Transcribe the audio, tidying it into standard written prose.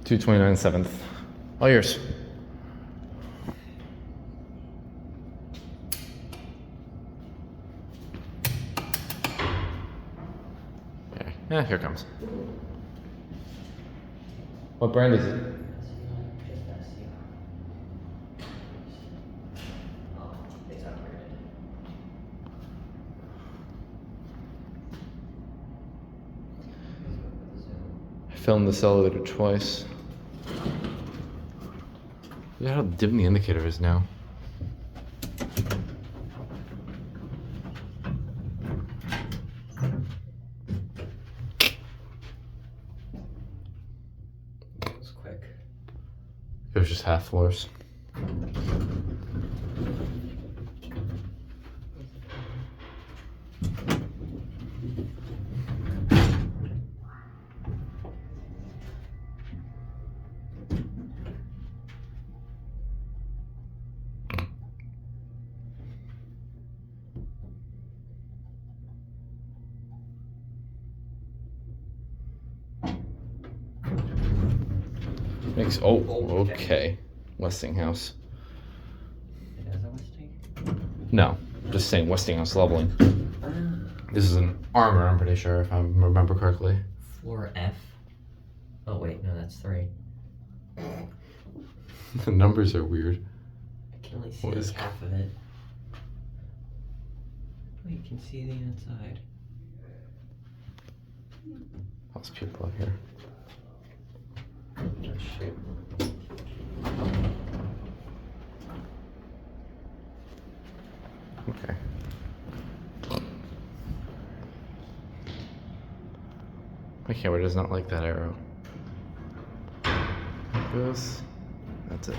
229 7th. All yours. Okay. Yeah, here it comes. What brand is it? I filmed this elevator twice. Look at how dim the indicator is now. That was quick. It was just half floors. Makes okay. Westinghouse. It has a Westing? No, just saying Westinghouse leveling. This is an armor, I'm pretty sure, if I remember correctly. Floor F? Oh wait, no, that's 3. The numbers are weird. I can only see like half of it. Oh, you can see the inside. Lots of people out here. Oh shoot. Okay. My camera does not like that arrow. Like this. That's it.